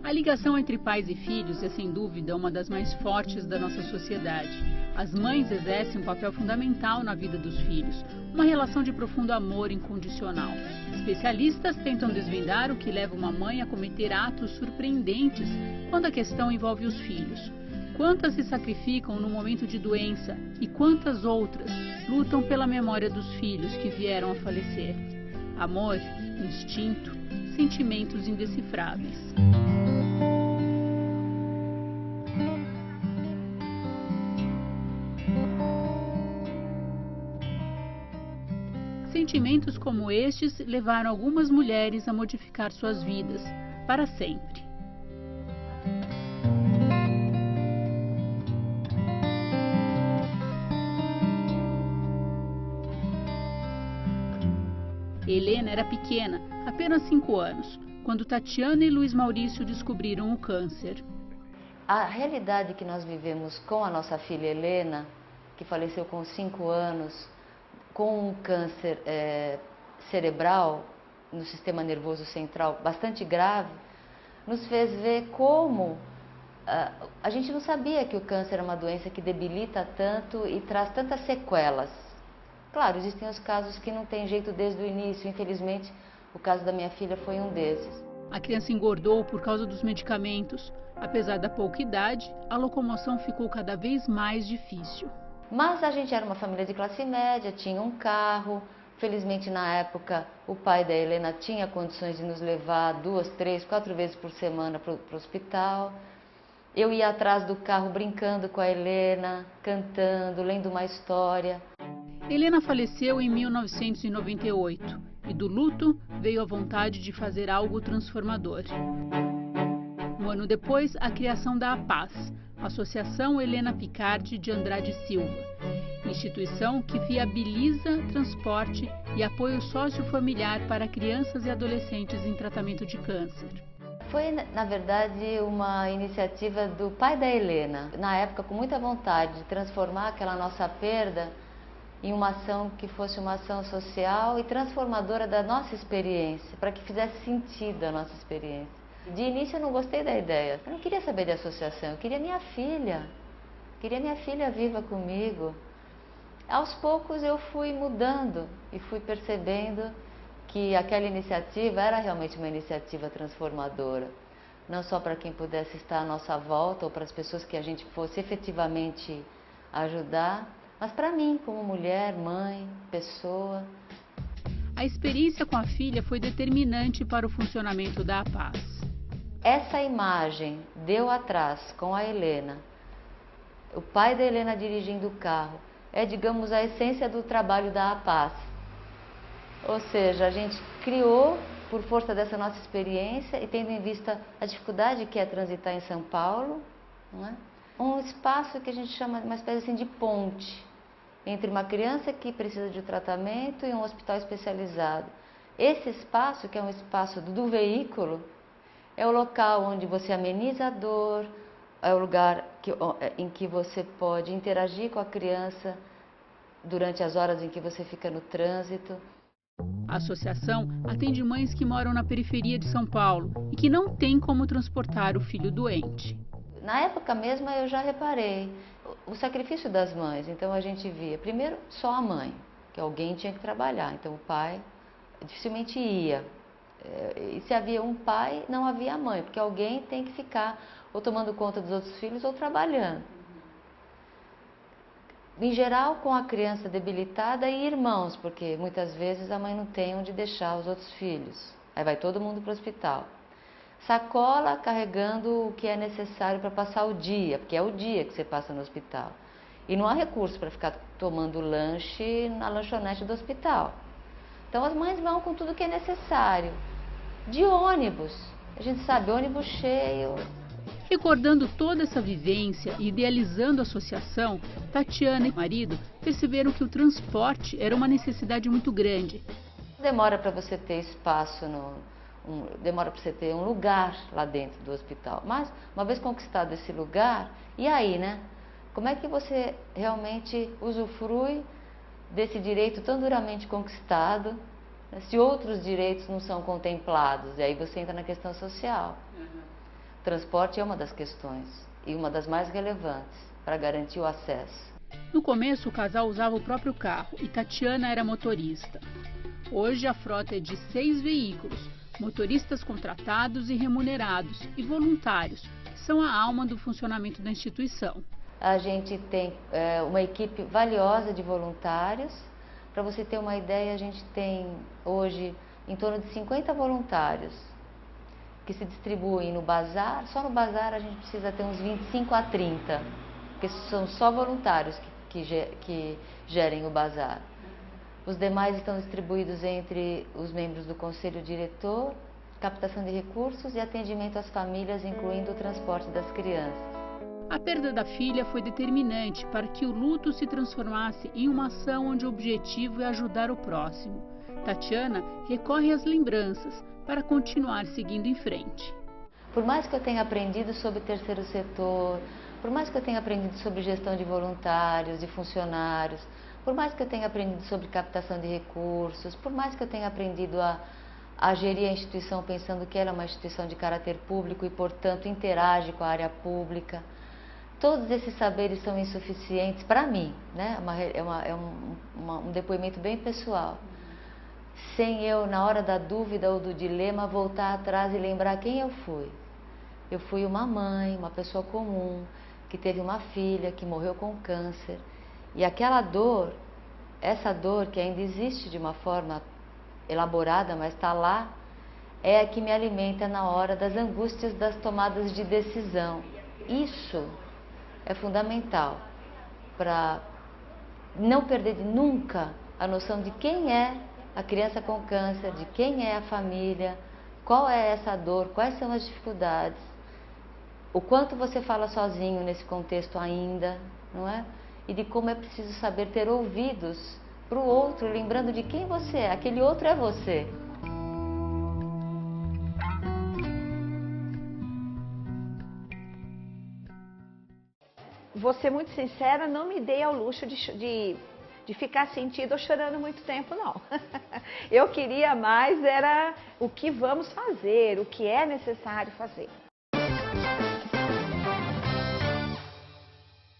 A ligação entre pais e filhos é, sem dúvida, uma das mais fortes da nossa sociedade. As mães exercem um papel fundamental na vida dos filhos, uma relação de profundo amor incondicional. Especialistas tentam desvendar o que leva uma mãe a cometer atos surpreendentes quando a questão envolve os filhos. Quantas se sacrificam no momento de doença e quantas outras lutam pela memória dos filhos que vieram a falecer? Amor, instinto, sentimentos indecifráveis. Sentimentos como estes levaram algumas mulheres a modificar suas vidas para sempre. Helena era pequena, apenas 5 anos, quando Tatiana e Luiz Maurício descobriram o câncer. A realidade que nós vivemos com a nossa filha Helena, que faleceu com 5 anos, com um câncer cerebral no sistema nervoso central bastante grave, nos fez ver como a gente não sabia que o câncer é uma doença que debilita tanto e traz tantas sequelas. Claro, existem os casos que não tem jeito desde o início, infelizmente o caso da minha filha foi um desses. A criança engordou por causa dos medicamentos. Apesar da pouca idade, a locomoção ficou cada vez mais difícil. Mas a gente era uma família de classe média, tinha um carro. Felizmente, na época, o pai da Helena tinha condições de nos levar 2, 3, 4 vezes por semana para o hospital. Eu ia atrás do carro brincando com a Helena, cantando, lendo uma história. Helena faleceu em 1998 e do luto veio a vontade de fazer algo transformador. Um ano depois, a criação da APAS, Associação Helena Picardi de Andrade Silva, instituição que viabiliza transporte e apoio sociofamiliar para crianças e adolescentes em tratamento de câncer. Foi, na verdade, uma iniciativa do pai da Helena, na época com muita vontade de transformar aquela nossa perda em uma ação que fosse uma ação social e transformadora da nossa experiência, para que fizesse sentido a nossa experiência. De início eu não gostei da ideia, eu não queria saber de associação, eu queria minha filha viva comigo. Aos poucos eu fui mudando e fui percebendo que aquela iniciativa era realmente uma iniciativa transformadora, não só para quem pudesse estar à nossa volta ou para as pessoas que a gente fosse efetivamente ajudar, mas para mim, como mulher, mãe, pessoa. A experiência com a filha foi determinante para o funcionamento da APAS. Essa imagem deu atrás com a Helena, o pai da Helena dirigindo o carro, é, digamos, a essência do trabalho da APAS. Ou seja, a gente criou, por força dessa nossa experiência e tendo em vista a dificuldade que é transitar em São Paulo, não é? Um espaço que a gente chama de uma espécie assim, de ponte entre uma criança que precisa de um tratamento e um hospital especializado. Esse espaço, que é um espaço do veículo, é o local onde você ameniza a dor, é o lugar em que você pode interagir com a criança durante as horas em que você fica no trânsito. A associação atende mães que moram na periferia de São Paulo e que não têm como transportar o filho doente. Na época mesma eu já reparei o sacrifício das mães, então a gente via primeiro só a mãe, que alguém tinha que trabalhar, então o pai dificilmente ia. E se havia um pai, não havia a mãe, porque alguém tem que ficar ou tomando conta dos outros filhos ou trabalhando. Em geral, com a criança debilitada e irmãos, porque muitas vezes a mãe não tem onde deixar os outros filhos. Aí vai todo mundo para o hospital. Sacola carregando o que é necessário para passar o dia, porque é o dia que você passa no hospital. E não há recurso para ficar tomando lanche na lanchonete do hospital. Então as mães vão com tudo que é necessário. De ônibus, a gente sabe, ônibus cheio. Recordando toda essa vivência e idealizando a associação, Tatiana e o marido perceberam que o transporte era uma necessidade muito grande. Demora para você ter espaço, demora para você ter um lugar lá dentro do hospital. Mas, uma vez conquistado esse lugar, e aí, né? Como é que você realmente usufrui desse direito tão duramente conquistado, né, se outros direitos não são contemplados? E aí você entra na questão social. Transporte é uma das questões e uma das mais relevantes para garantir o acesso. No começo, o casal usava o próprio carro e Tatiana era motorista. Hoje, a frota é de 6 veículos, motoristas contratados e remunerados e voluntários, que são a alma do funcionamento da instituição. A gente tem uma equipe valiosa de voluntários. Para você ter uma ideia, a gente tem hoje em torno de 50 voluntários que se distribuem no bazar. Só no bazar a gente precisa ter uns 25 a 30, porque são só voluntários que gerem o bazar. Os demais estão distribuídos entre os membros do conselho diretor, captação de recursos e atendimento às famílias, incluindo o transporte das crianças. A perda da filha foi determinante para que o luto se transformasse em uma ação onde o objetivo é ajudar o próximo. Tatiana recorre às lembranças para continuar seguindo em frente. Por mais que eu tenha aprendido sobre terceiro setor, por mais que eu tenha aprendido sobre gestão de voluntários, de funcionários, por mais que eu tenha aprendido sobre captação de recursos, por mais que eu tenha aprendido a gerir a instituição pensando que ela é uma instituição de caráter público e, portanto, interage com a área pública, todos esses saberes são insuficientes para mim, né? Um depoimento bem pessoal. Sem eu, na hora da dúvida ou do dilema, voltar atrás e lembrar quem eu fui. Eu fui uma mãe, uma pessoa comum, que teve uma filha, que morreu com câncer. E aquela dor, essa dor que ainda existe de uma forma elaborada, mas está lá, é a que me alimenta na hora das angústias das tomadas de decisão. Isso é fundamental para não perder nunca a noção de quem é a criança com câncer, de quem é a família, qual é essa dor, quais são as dificuldades, o quanto você fala sozinho nesse contexto ainda, não é? E de como é preciso saber ter ouvidos para o outro, lembrando de quem você é, aquele outro é você. Vou ser muito sincera, não me dei ao luxo de ficar sentindo ou chorando muito tempo, não. Eu queria mais era o que vamos fazer, o que é necessário fazer.